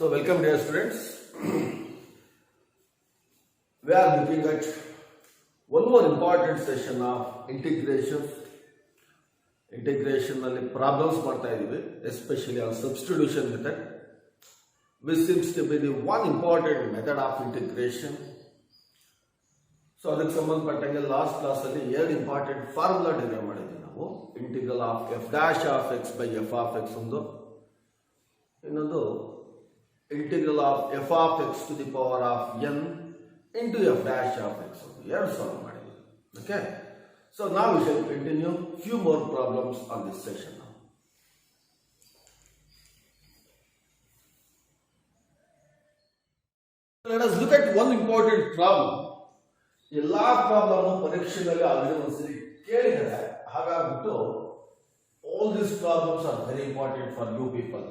So welcome dear students. We are looking at one more important session of integration. Integration ನಲ್ಲಿ problems ಮಾಡ್ತಾ ಇದೀವಿ, especially on substitution method, which seems to be the one important method of integration. So ಅದಕ್ಕೆ ಸಂಬಂಧಪಟ್ಟಂಗೆ last class ಅಲ್ಲಿ ಎರಡು important formula derive ಮಾಡಿದ್ವಿ ನಾವು. Integral of F dash of X by F of X ಒಂದು, ಇನ್ನೊಂದು integral of f of x to the power of n into f dash of x. ಎರಡು solve ಮಾಡಿದ್ವಿ. Okay, so now we shall continue few more problems on this session now. Let us look at one important problem. ಎಲ್ಲಾ problem ಪರೀಕ್ಷೆಯಲ್ಲಿ already ಒಂದ್ಸರಿ ಕೇಳಿದ್ದಾರೆ, ಹಾಗಾಗ್ಬಿಟ್ಟು all these problems are very important for you people.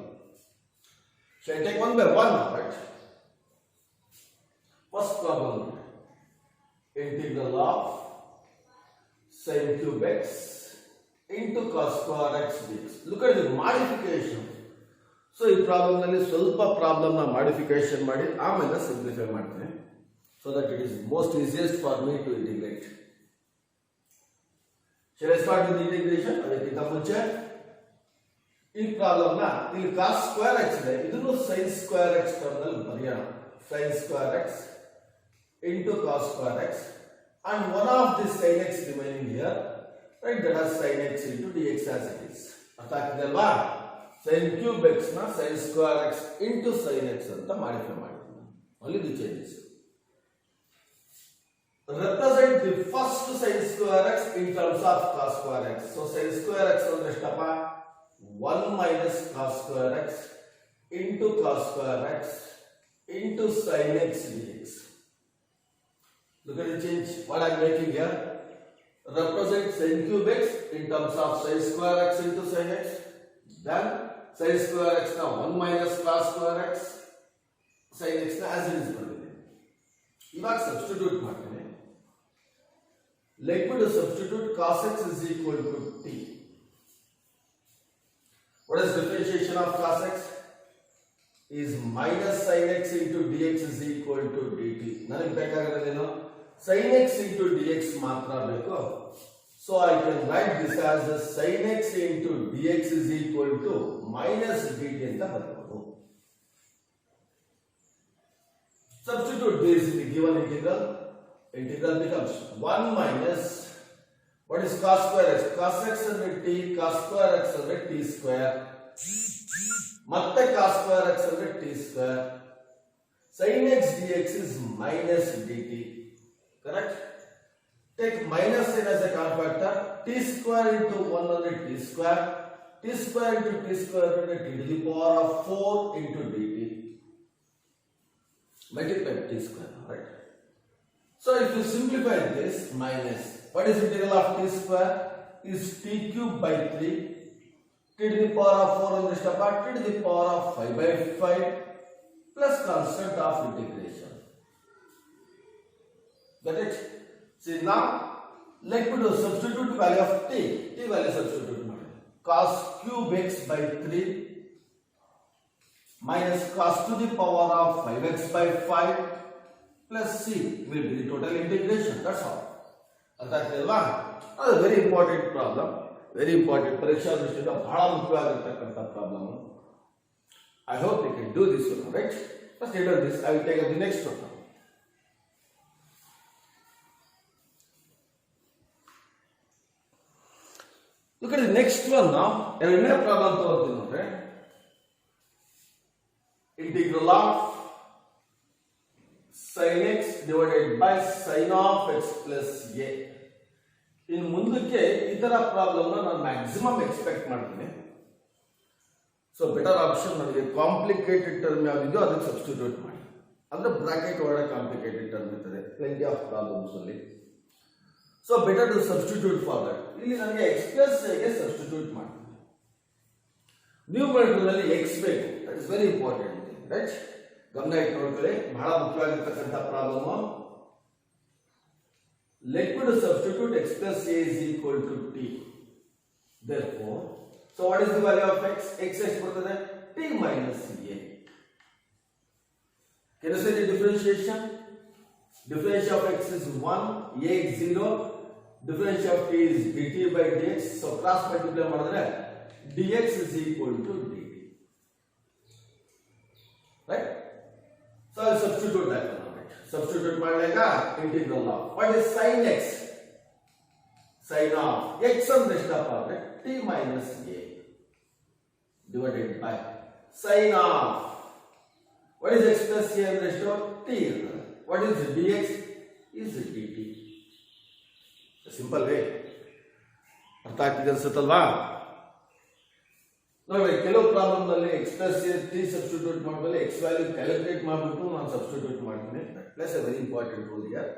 Shall I take one by one now, right? First problem, integral of sin cube x into cos square x dx. Look at the modification. So ಈ problem ನಲ್ಲಿ ಸ್ವಲ್ಪ problem ನ modification ಮಾಡಿ ಆಮೇಲೆ simplify ಮಾಡ್ತೀನಿ, so that it is most easiest for me to integrate. Shall I start with the integration? ಅದಕ್ಕಿಂತ ಮುಂಚೆ ಈ ಪ್ರಾಬ್ಲಮ್ ನ ಇಲ್ಲಿ cos square x ಇದೆ, ಇದನ್ನು sin square x ಟರ್ಮ್ ನಲ್ಲಿ ಬರೆಯೋಣ. sin square x into cos square x and one of this sin x remaining here, right? That is sin x into dx as it is. ಅರ್ಥ ಆಗ್ತಿದೆ ಅಲ್ವಾ? sin cube x ನ sin square x into sin x ಅಂತ modify ಮಾಡ್ತೀನಿ. only the changes. Represent the first sin square x in terms of cos square x. So sin square x ಅಂದ್ರೆ ಎಷ್ಟಪ್ಪ? 1 minus cos square x into cos square x into sin x dx. Look at the change. What I am making here? Represent sin cube x in terms of sin square x into sin x. Then sin square x now 1 minus cos square x sin x na as it is ಬರೆದಿದೆ. ಇವಾಗ substitute ಮಾಡ್ತೀನಿ. Let me to substitute cos x is equal to t. What is differentiation of cos x? Is minus sin x into dx is equal to dt. ನನಗೆ ಬೇಕಾಗಿರೋದೇನು? sin x into dx ಮಾತ್ರ ಬೇಕು. So I can write this as sin x into dx is equal to minus dt ಅಂತ ಬರೆಯಬಹುದು. Substitute this in the given integral. Integral becomes 1 minus, what is cos square x? Cos x under t, cos square x under t square. ಮತ್ತೆ cos square x under t square. Sin x dx is minus dt. Correct? Take minus sign as a common factor. T square into 1 under t square. T square into t square under t to the power of 4 into dt. Multiply t square, right? So if you simplify this, minus, what is integral of t square? Is t cube by 3, t to the power of 4 on this part, t to the power of 5 by 5 plus constant of integration. Got it? See now, let me do substitute value of t. T value substitute ಮಾಡಿ. Cos cube x by 3 minus cos to the power of 5x by 5 plus c will be the total integration. That's all. ಅರ್ಥ ಆಗ್ತಿಲ್ವಾ? ಅದು very important problem, very important, ಪರೀಕ್ಷಾ ದೃಷ್ಟಿಯಿಂದ ಬಹಳ ಮುಖ್ಯವಾಗಿರ್ತಕ್ಕಂಥ problem. I hope you can do this one, right? First let us this. I will take up the next one. Look at the next one now. ಎರಡನೇ problem ತಗೋತೀನಿ ನೋಡ್ರಿ. Integral of sin x divided by sin of x plus a. ಇನ್ನು ಮುಂದಕ್ಕೆ ಈ ತರ problem ನಾನು maximum expect ಮಾಡ್ತೀನಿ. So better option ನನಗೆ ಕಾಂಪ್ಲಿಕೇಟೆಡ್ ಟರ್ಮ್ ಯಾವ್ದಿದೆಯೋ ಅದಕ್ಕೆ ಸಬ್ಸ್ಟಿಟ್ಯೂಟ್ ಮಾಡಿ. ಅಂದ್ರೆ ಬ್ರಾಕೆಟ್ ಒಳಗಡೆ ಕಾಂಪ್ಲಿಕೇಟೆಡ್ ಟರ್ಮ್ ಇರ್ತದೆ ಪ್ಲೆಂಟಿ ಆಫ್ ಪ್ರಾಬ್ಲಮ್ಸ್ ಅಲ್ಲಿ. So better to substitute for that. ಇಲ್ಲಿ ನನಗೆ x plus a ಗೆ ಸಬ್ಸ್ಟಿಟ್ಯೂಟ್ ಮಾಡ್ತೀನಿ. ನ್ಯೂಮರೇಟರ್ ನಲ್ಲಿ x ಬೇಕು. That is very important, right? ಗಮನ ಇಟ್ಟು ನೋಡ್ಕೊಳ್ಳಿ, ಬಹಳ ಮುಖ್ಯವಾಗಿರ್ತಕ್ಕಂಥ problem. Let me to substitute x plus a is equal to t. Therefore, so what is the value of x? X ಎಷ್ಟು ಬರ್ತದೆ? t minus a. Can you say the differentiation? Differential of x is 1, a is 0, differential of t is dt by dx. So cross multiply madidre dx is equal to dt. Right? So I'll substitute that one. Substitute madalaga integral of what is sin x? Sin of x and rest of t minus a divided by sin of what is x plus a and rest of t. What is dx is dt. A simple way. ಅರ್ಥ ಆಗ್ತಿದೆ ಅನ್ಸುತ್ತಲ್ವಾ? ನೋಡಿ ಕೆಲವು problem ನಲ್ಲಿ x plus a t substitute ಮಾಡಬೇಕು, x value calculate ಮಾಡಿಬಿಟ್ಟು ನಾನು substitute ಮಾಡ್ತೀನಿ. Plus a very important rule here.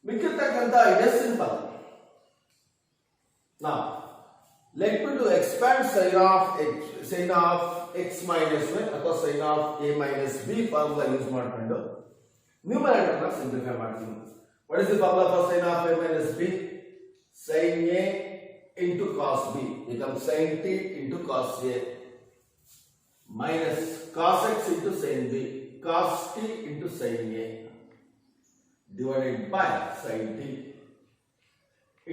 ಮಿಕ್ಕಿರ್ತಕ್ಕಂತ ಇದೆ simple. Now let me to expand sin of x minus 1 ಅಥವಾ sin of a minus b formula use ಮಾಡಿಕೊಂಡು numerator ನ simplify ಮಾಡ್ತೀನಿ. What is the formula for sin of a minus b? Sin a into cos b becomes sin t into cos a minus cos x into sin b cos t into sin a divided by sin t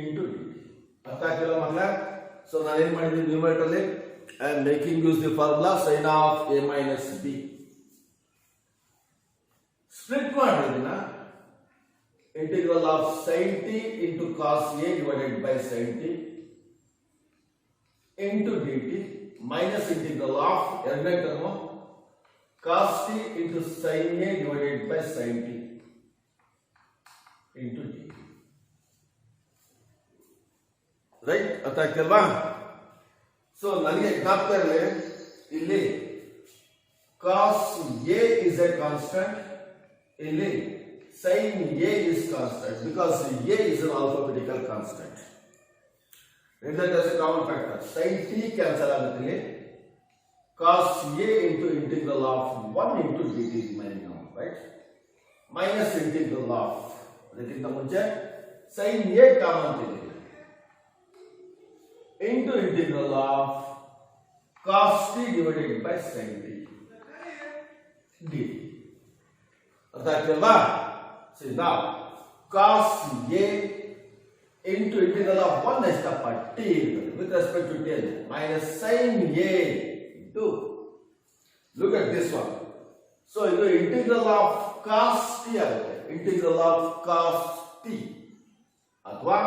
into dt. ಅರ್ಥ ಆಗ್ತಿಲ್ಲ ಮಕ್ಕಳ? So ನಾನು ಏನು ಮಾಡಿದ್ದೀನಿ numerator ಅಲ್ಲಿ I am making use the formula sin of a minus b. Split ಮಾಡಿದಿನ integral of sin t into cos a divided by sin t into dt minus integral of ಎರಡನೇ term cos t into sin a divided by sin t into dt. Right? ಅರ್ಥ ಆಗ್ತಿಲ್ವಾ? So ನನಗೆ ಜ್ಞಾಪಕ ಇರಲಿ ಇಲ್ಲಿ cos a is a constant, ಇಲ್ಲಿ sin a is constant because a is an alphabetical constant. And that is a common factor. Sin t cancel ಆಗುತ್ತೆ ಇಲ್ಲಿ. Cos a into integral of 1 into dt remaining now, right? Minus integral of ಅದಕ್ಕಿಂತ ಮುಂಚೆ sin a common ಇದೆ into integral of cos t divided by sin t dt. ಅರ್ಥ ಆಗ್ತಿಲ್ವಾ? See now cos a into integral of 1 ಎಷ್ಟಪ್ಪ t with respect to t minus sin a into look at this one. So ಇದು integral of cos t ಆಗುತ್ತೆ, integral of cos t ಅಥವಾ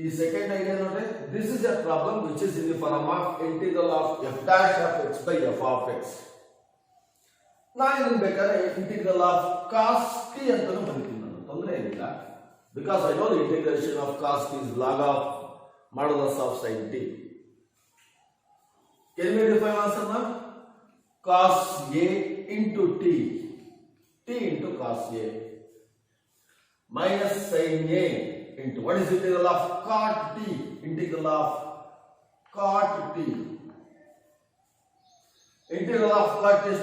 ಈ second idea ನೋಡಿ, this is a problem which is in the form of integral of f dash of x by f of x. ನಾನು ಇದನ್ನ ಬೇಕಾದ್ರೆ integral of cos t ಅಂತಾನೂ ಬರೀತೀನಿ, ನಾನು ತೊಂದರೆ ಏನಿಲ್ಲ. Because I know the integration of cos t is log of modulus of sin t. Can we define answer now? Cos a into t into cos a minus sin a into what is integral of cot t? Integral of cot t. Integral of cot t is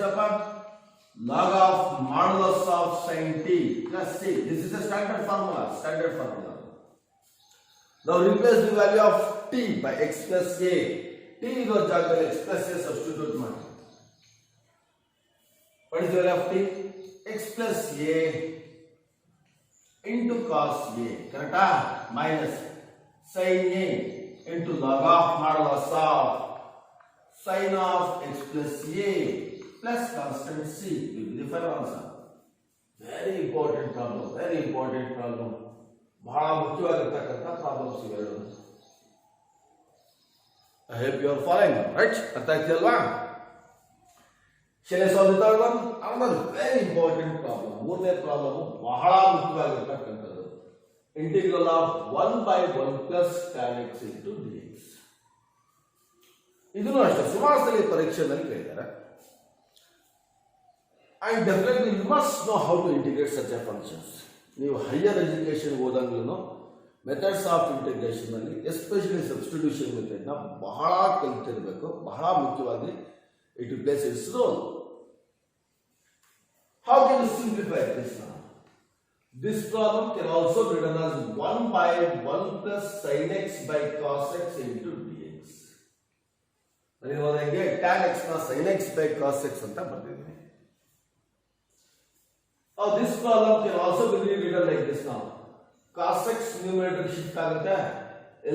log of modulus of sin t plus c. This is a standard formula. Now replace the value of t by x plus a. t ಇರೋ ಜಾಗದಲ್ಲಿ x plus a substitute ಮಾಡಿ. What is the value of t? x plus a into cos a, correct? Minus sin a into log of modulus of sin of x plus a plus constant c will be the final answer. Very important problem. ಬಹಳ ಮುಖ್ಯವಾಗಿರತಕ್ಕಂಥ problems ಇವೆರಡು. I hope you are following, right? ಅರ್ಥ ಆಗ್ತಿಲ್ವಾ? Shall I solve the third one? Another very important problem. ಮೂರನೇ problem ಬಹಳ ಮುಖ್ಯವಾಗಿರತಕ್ಕಂಥದ್ದು. Integral of 1 by 1 plus tan x into dx. ಇದನ್ನು ಅಷ್ಟೇ ಸುಮಾರು ಸಲ ಪರೀಕ್ಷೆಯಲ್ಲಿ ಕೇಳಿದ್ದಾರೆ. And definitely you must know how to integrate such a functions. ನೀವು ಹೈಯರ್ ಎಜುಕೇಶನ್ ಓದಂಗ್ಲೂ ಮೆಥಡ್ಸ್ ಆಫ್ ಇಂಟಿಗ್ರೇಷನ್ ಅಲ್ಲಿ ಎಸ್ಪೆಷಲಿ ಸಬ್ಸ್ಟಿಟ್ಯೂಷನ್ ಮೆಥಡ್ ನ ಬಹಳ ಕಲಿತಿರಬೇಕು. ಬಹಳ ಮುಖ್ಯವಾಗಿ it plays its role. How can you simplify this now? This problem can also be written as 1 by 1 plus sin x by cos x into dx. That is what I get. tan x ನ sin x by cos x ಅಂತ ಬರ್ತಿದ್ದೀನಿ. Now this problem can also be rewritten like this now. Cos x numerator shift ಆಗುತ್ತೆ,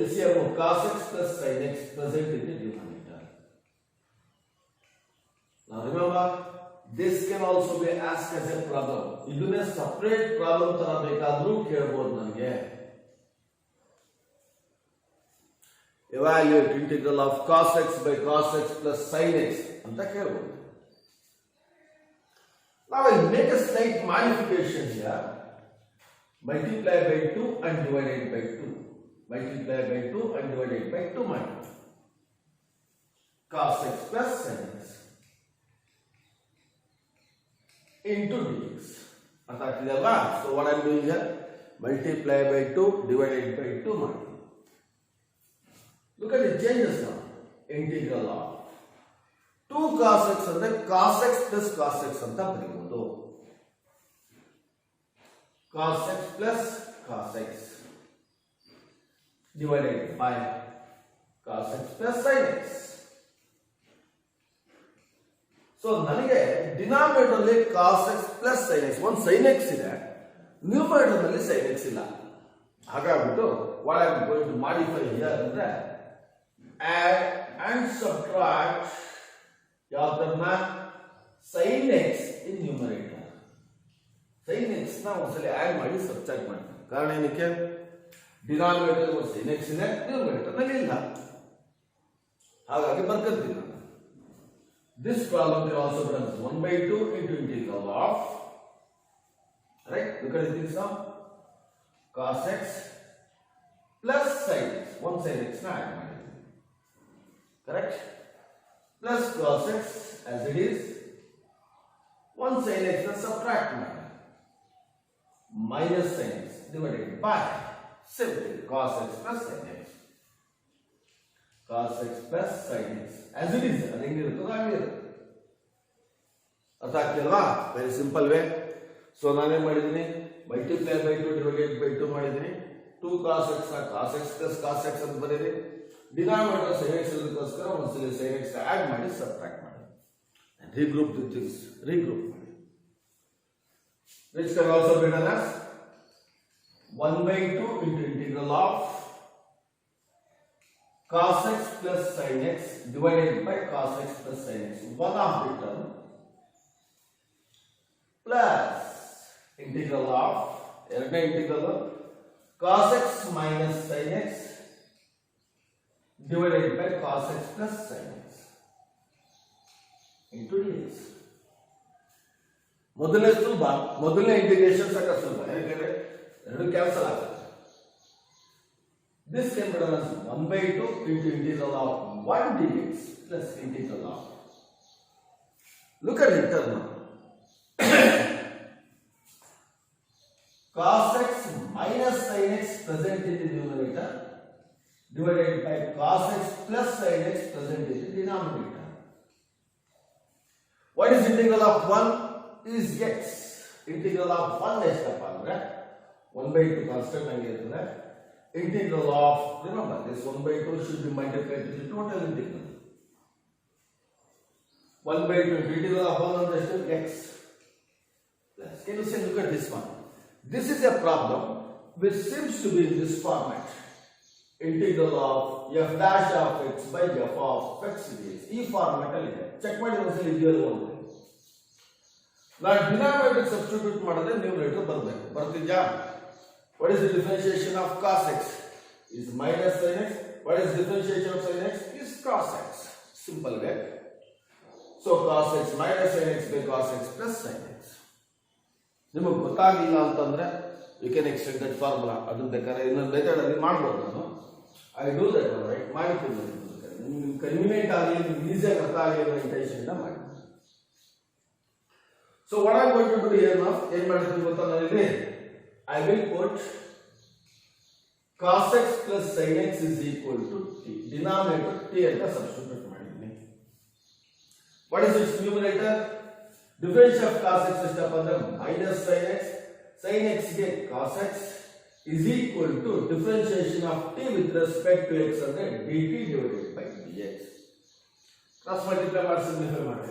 LCM cos x plus sin x present in the denominator. Now remember, this can also be asked as a problem. ಇದನ್ನೇ separate problem ತರ ಬೇಕಾದರೂ ಕೇಳಬಹುದು ನನಗೆ. Evaluate integral of cos x by cos x plus sin x ಅಂತ ಕೇಳಬಹುದು. Now I will make a slight modification here. Multiply by 2 and divided by 2. Multiply by 2 and divided by 2 minus cos x plus sin x into dx. So what I am doing here? Multiply by 2 divided by 2 minus. Look at the changes now. Integral of 2 cos x ಅಂದ್ರೆ cos x plus cos x ಅಂತ ಬರೆಯಬಹುದು. Cos x plus cos x divided by cos x plus sin x. So ನನಗೆ denominator ಅಲ್ಲಿ cos x plus sin x ಒಂದು sin x ಇದೆ, numerator ನಲ್ಲಿ sin x ಇಲ್ಲ. ಹಾಗಾಗ್ಬಿಟ್ಟು what I am going to modify here ಅಂದ್ರೆ add and subtract ಯಾವ್ದನ್ನ sin x in numerator. sin x ನ ಒಂದ್ಸಲ ಆಡ್ ಮಾಡಿ ಸಬ್ಟ್ರಾಕ್ಟ್ ಮಾಡ್ತೀನಿ. ಕಾರಣ ಏನಕ್ಕೆ? ಡಿನಾಮಿನೇಟರ್ ಒಂದು sin x ಇದೆ, ನ್ಯೂಮರೇಟರ್ ನಲ್ಲಿ ಇಲ್ಲ. ಹಾಗಾಗಿ ಬರ್ಕಂತೀನಿ ನಾನು. This problem can also be done 1 by 2 into integral of, right? Look at this now. Cos x plus sin x. One sin x na add ಮಾಡಿ. Correct? Plus cos x as it is. One sin x na subtract ಮಾಡಿ. Minus sin x divided by simply cos x plus sin x. Cos x plus sin x as it is. ಅದು ಹೆಂಗಿರುತ್ತೋ ಹಾಗಿರುತ್ತೆ. ಅರ್ಥ ಆಗ್ತಿಲ್ವಾ? Very simple way. So ನಾನೇನ್ ಮಾಡಿದ್ದೀನಿ? Multiply by 2 divided by 2 ಮಾಡಿದ್ದೀನಿ. 2 cos x ನ cos x plus cos x ಅಂತ ಬರೀರಿ. ಡಿನಾಮಿನೇಟರ್ sin x ಅದಕ್ಕೋಸ್ಕರ ಒಂದ್ಸಲ sin x ಆಡ್ ಮಾಡಿ ಸಬ್ಟ್ರಾಕ್ಟ್ ಮಾಡಿ. Regroup the things. Regroup ಮಾಡಿ. Which can also be done as 1 by 2 into integral of cos x plus sin x divided by cos x plus sin x. One of the term plus integral of ಎರಡನೇ integral cos x minus sin x divided by cos x plus sin x into dx. ಮೊದಲನೇ ಸುಲಭ, ಮೊದಲನೇ integration ಸಾಕ ಸುಲಭ. ಯಾಕಂದ್ರೆ ಎರಡು cancel ಆಗುತ್ತೆ. This can be done as 1 by 2 into integral of 1 dx plus integral of. Look at it now. Cos x minus sin x present in the numerator divided by cos x plus sin x present in the denominator. What is integral of 1? Is x. Integral of 1 ಎಷ್ಟಪ್ಪ ಅಂದ್ರೆ 1 by 2 constant ಆಗಿ ಇರ್ತದೆ. Integral of, remember this 1 by 2 should be multiplied with the total integral. 1 by 2 integral of 1 under x. Plus, can you say, look at this one. This is a problem which seems to be in this format. Integral of f dash of x by f of x dx. ಈ format ಅಲ್ಲಿ ಇದೆ. Check ಮಾಡಿ ಒಂದ್ಸಲ ಇದೆಯಲ್ಲ ಒಂದು. ನಾನು denominator substitute ಮಾಡಿದ್ರೆ numerator ಬರಬೇಕು. ಬರ್ತಿದ್ಯಾ? What is the differentiation of cos x? Is minus sin x. What is differentiation of sin x? Is cos x. Simple way. So cos x minus sin x by cos x plus sin x. ನಿಮಗೆ ಗೊತ್ತಾಗಿಲ್ಲ ಅಂತಂದ್ರೆ you can extend that formula. ಅದನ್ನ ಬೇಕಾದ್ರೆ ಇನ್ನೊಂದು method ಅಲ್ಲಿ ಮಾಡ್ಬೋದು ನಾನು. I do that one, right? ಮಾಡ್ತೀನಿ. ನಿಮ್ಗೆ ಕನ್ವೀನಿಯಂಟ್ ಆಗಲಿ, ನಿಮ್ಗೆ ಈಸಿಯಾಗಿ ಅರ್ಥ ಆಗಲಿ ಅನ್ನೋ ಇಂಟೆನ್ಷನ್ ಇಂದ ಮಾಡಿ. So what I am going to do here now, ಏನು ಮಾಡ್ತೀನಿ ಗೊತ್ತಾ ನನಗೆ? I will put cos x plus sin x is equal to t. Denominator t ಅಂತ substitute ಮಾಡಿದ್ದೀನಿ. What is its numerator? Differential of cos x ಎಷ್ಟಪ್ಪ ಅಂದ್ರೆ minus sin x. Sin x ಗೆ cos x is equal to differentiation of t with respect to x ಅಂದ್ರೆ dt divided by dx. Cross multiply ಮಾಡಿ simplify ಮಾಡಿ.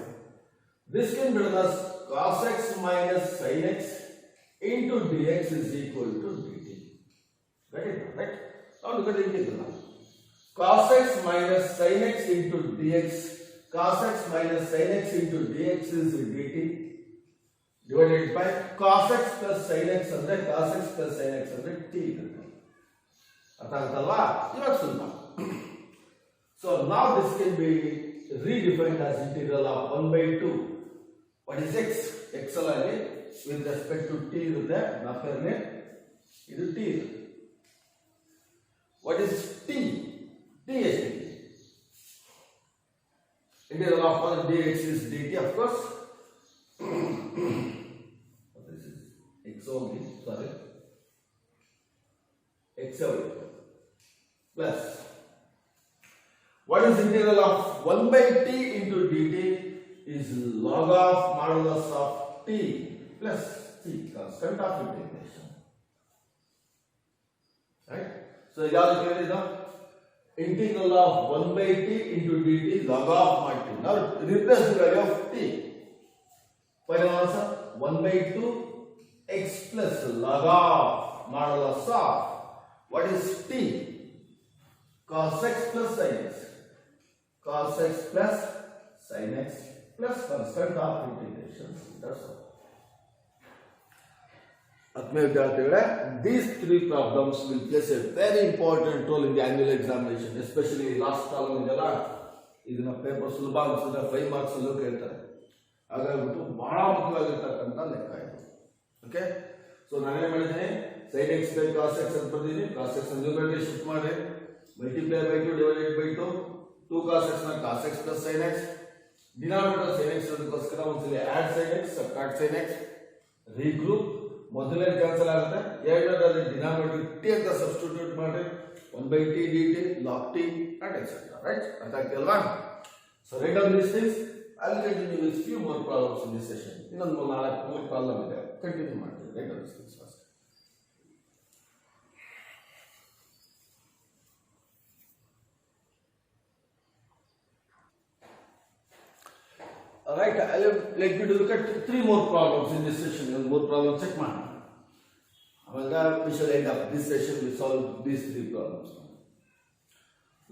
This can be written as cos x minus sin x into dx is equal to dt. Got it? Right? Now look at the integral. Cos x minus sin x into dx. Cos x minus sin x into dx is dt divided by cos x plus sin x ಅಂದ್ರೆ cos x plus sin x ಅಂದ್ರೆ t ಇರುತ್ತೆ. ಅರ್ಥ ಆಗುತ್ತಲ್ವಾ? ಇವಾಗ ಸುಲಭ. So now this can be redefined as integral of 1 by 2. What is x? x ಅಲ್ಲಿ with respect to t ಇರುತ್ತೆ. ನಾಪೇರ್ನೆ ಇದು t ಇರುತ್ತೆ. What is t? t is integral of 1 dx is dt, of course. This is x only, sorry. x only. Plus. What is integral of 1 by t into dt is log of modulus of t plus t, constant of integration. Right? So, ಯಾವುದು ಕೇಳಿದ integral of 1 by t into dt log of mod t. Now replace the value of t. Final answer 1 by 2 x plus log of modulus of what is t? Cos x plus sin x. Cos x plus sin x plus constant of integration. That's all. These three problems will play a very important role in the annual examination, especially last problem in the last. ಇದನ್ನ paper ಸುಲಭ ಅನ್ಸಿದ್ರೆ 5 marks ಅಲ್ಲೂ ಕೇಳ್ತಾರೆ. ಹಾಗಾಗ್ಬಿಟ್ಟು ಬಹಳ ಮುಖ್ಯವಾಗಿರ್ತಕ್ಕಂಥ ಲೆಕ್ಕ ಇದು. Okay, so ನಾನೇನು ಮಾಡಿದ್ದೀನಿ, sin x by cos x ಅಂತ ಬರ್ತೀನಿ. cos x ನ್ಯೂಮರೇಟರ್ ಶಿಫ್ಟ್ ಮಾಡಿ multiply by 2 divided by 2 cos x ನ cos x plus sin x, denominator sin x ಅದಕ್ಕೋಸ್ಕರ ಒಂದ್ಸಲಿ add sin x subtract sin x, regroup. ಮೊದಲನೇ cancel ಆಗುತ್ತೆ, ಎರಡನೇದಲ್ಲಿ denominator t ಅಂತ ಸಬ್ಸ್ಟಿಟ್ಯೂಟ್ ಮಾಡಿ 1 by t dt log t and etc. Right? ಅರ್ಥ ಆಗ್ತಿಲ್ವಾ? So write down these things. I'll continue with few more problems in this session. ಇನ್ನೊಂದು 4 problem ಇದೆ, continue ಮಾಡ್ತೀವಿ. Write down these things first. Alright, I'll let you to look at 3 more problems in this session. And more problems check ಮಾಡಿ. ಆಮೇಲೆ we shall end up this session. We solve these 3 problems.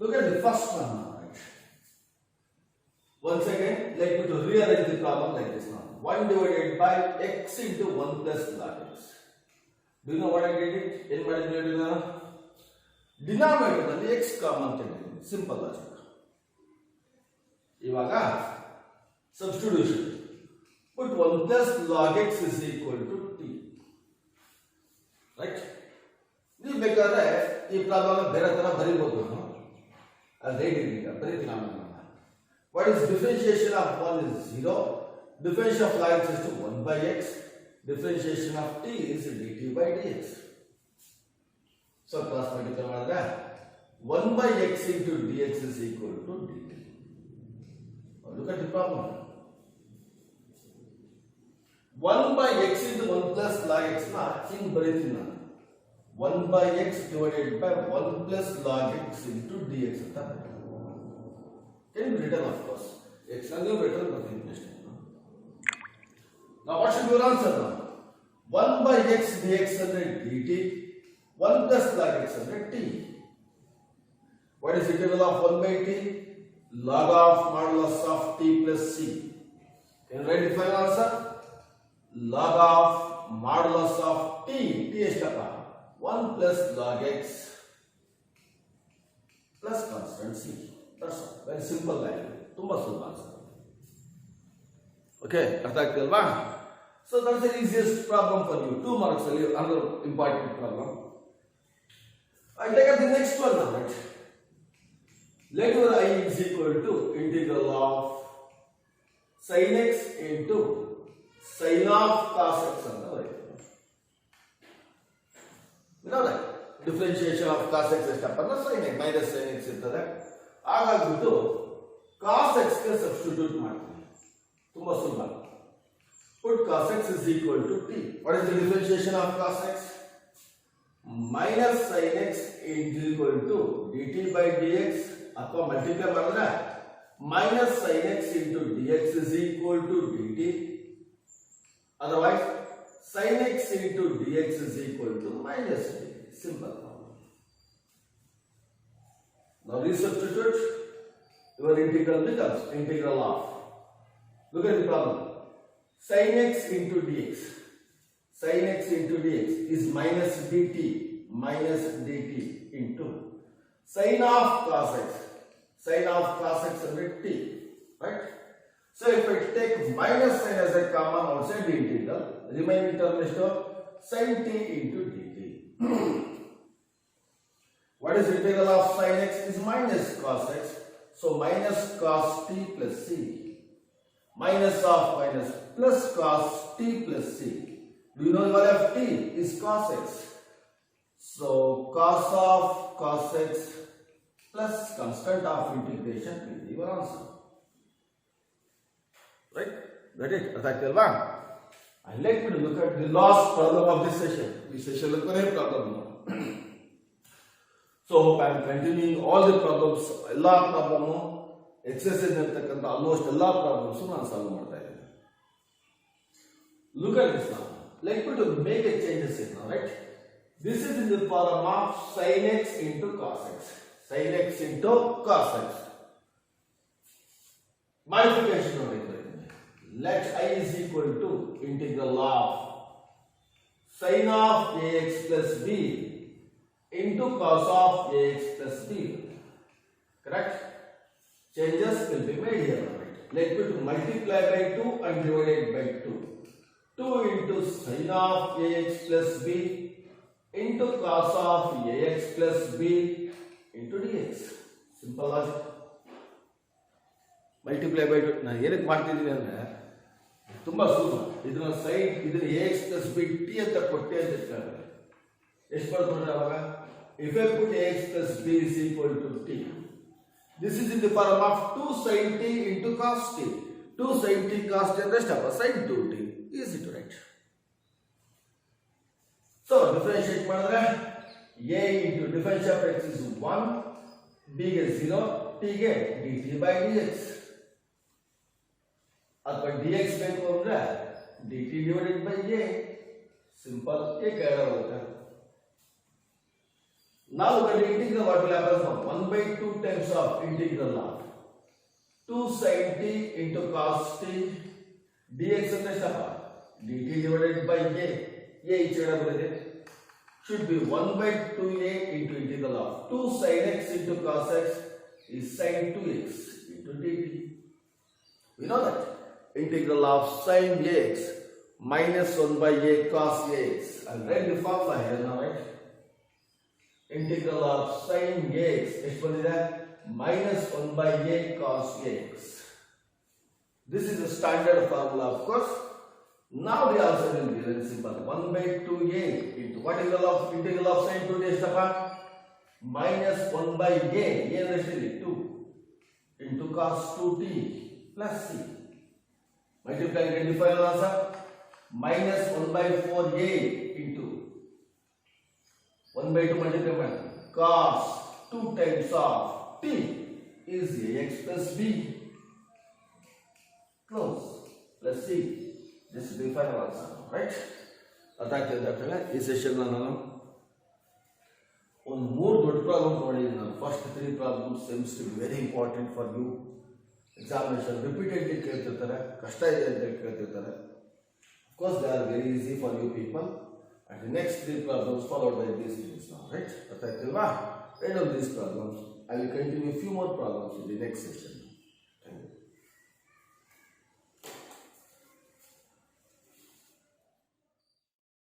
Look at the first one. Right? Once again, let me to rearrange the problem like this now. 1 divided by x into 1 plus log x. Do you know what I did it? ಏನು ಮಾಡಿದ್ದೀನಿ ನಾನು? Denominator ನಲ್ಲಿ x common ತೆಗೆದಿದ್ದೀನಿ. Simple logic. ಇವಾಗ substitution. Put 1 plus log x is equal to t. Right? ನೀವು ಬೇಕಾದ್ರೆ ಈ problem ಬೇರೆ ತರ ಬರೀಬಹುದು ನಾನು. ಅದೇ ರೀತಿಯ ಬರೀತೀನಿ ನಾನು. What is differentiation of 1 is 0. Differentiation of log x is to 1 by x. Differentiation of t is dt by dx. So cross multiply ಮಾಡಿದ್ರೆ 1 by x into dx is equal to dt. Now look at the problem. 1 by x into 1 plus log x na ಹಿಂಗ್ ಬರೀತೀನಿ ನಾನು. 1 by x divided by 1 plus log x into dx ಅಂತ ಬರೀತೀನಿ. Can be written, of course. X ನಲ್ಲಿ written ಬರ್ತೀನಿ next. Now what should be your answer now? 1 by x dx ಅಂದ್ರೆ dt, 1 plus log x ಅಂದ್ರೆ t. What is integral of 1 by t? Log of modulus of t plus c. Can you write the final answer? Log of modulus of t ಎಷ್ಟಪ್ಪ? 1 plus log x plus constant c. That's all. Very simple line. ತುಂಬಾ ಸುಲಭ answer. Okay, ಅರ್ಥ ಆಗ್ತಿಲ್ವಾ? So that's the easiest problem for you. 2 marks ಅಲ್ಲಿ another important problem. I take up the next one now, right? Let your I is equal to integral of sin x into sin of cos x ಅಂತ ಬರೀತೀವಿ. ವಿನೋದ differentiation of cos x ಎಷ್ಟಪ್ಪ ಅಂದ್ರೆ sin x minus sin x ಇರ್ತದೆ. ಹಾಗಾಗ್ಬಿಟ್ಟು cos x ಗೆ substitute ಮಾಡ್ತೀವಿ. ತುಂಬಾ ಸುಲಭ. Put cos x is equal to t. What is the differentiation of cos x? Minus sin x is equal to dt by dx ಅಥವಾ multiply ಮಾಡಿದ್ರೆ minus sin x into dx is equal to dt. Otherwise, sin x into dx is equal to minus dt. Simple problem. Now resubstitute. Your integral becomes integral of. Look at the problem. Sin x into dx. Sin x into dx is minus dt into sin of cos x. Sin of cos x under t, right? So if I take minus sign as a common outside the integral, remaining term is sin t into dt. What is integral of sin x? Is minus cos x. So minus cos t plus c. Minus of minus plus cos t plus c. Do you know the value of t is cos x? So cos of cos x plus constant of integration will be your answer. Right? That is Athakilva. And let me look at the last problem of this session. This session look at a problem now. So I am continuing all the problems, all problems, exercise almost all problems I solve. Look at this now. Let me to make a changes in now, right? This is in the form of sin x into cos x. Sin x into cos x. Modification of it. Let I is equal to integral of sin of ax plus b into cos of ax plus b. Correct? Changes will be made here. Right? Let me to multiply by 2 and divide by 2. 2 into sin of ax plus b into cos of ax plus b into dx. Simple logic. Multiply by 2. Now, here is ತುಂಬಾ ಸುಲಭ. ಇದನ್ನ side ಇದನ್ನ ax plus b t ಅಂತ ಕೊಟ್ಟೆ ಅಂತ ಇಟ್ಕೊಂಡ್ರೆ ಎಷ್ಟು ಬರ್ತದೆ ಅವಾಗ? If I put ax plus b is equal to t, this is in the form of 2 sin t into cos t. 2 sin t cos t ಅಂದ್ರೆ ಎಷ್ಟಪ್ಪ? sin 2t. Easy to write. So differentiate ಮಾಡಿದ್ರೆ a into differential of x is 1, b ಗೆ 0, t ಗೆ dt by dx. ಅಥವಾ dx ಬೇಕು ಅಂದ್ರೆ dt divided by a. Simple. a ಕೆಳಗಡೆ ಹೋಗುತ್ತೆ. Now look at the integral. What will happen from 1 by 2 times of integral of 2 sin t into cos t dx ಅಂದ್ರೆ ಎಷ್ಟಪ್ಪ? dt divided by a. a ಈ ಕಡೆ ಬರುತ್ತೆ. Should be 1 by 2a into integral of 2 sin x into cos x is sin 2x into dt. We know that integral of sin ax minus 1 by a cos ax. I'll write the formula here now, right? Integral of sin ax minus 1 by a cos ax. This is the standard formula, of course. Now the answer will be very simple. 1 by 2a into what integral of sin 2t is minus 1 by a is 2 into cos 2t plus c. Multiply and get the final answer. Minus 1 by 4a into 1 by 2 multiply cos 2 times of t is ax plus b. Close. Plus c. This is the final answer, right? ಅದಾಗ್ತದೆ ಈ session ನಾನು ಒಂದು 3 ದೊಡ್ಡ problem ನೋಡಿದ್ದೀನಿ. ನಾನು first 3 problems seems to be very important for you. Examination repeatedly ಕೇಳ್ತಿರ್ತಾರೆ, ಕಷ್ಟ ಇದೆ ಅಂತ ಕೇಳ್ತಿರ್ತಾರೆ. Of course, they are very easy for you people. And the next 3 problems followed by these things now, right? End of these problems. I will continue a few more problems in the next session.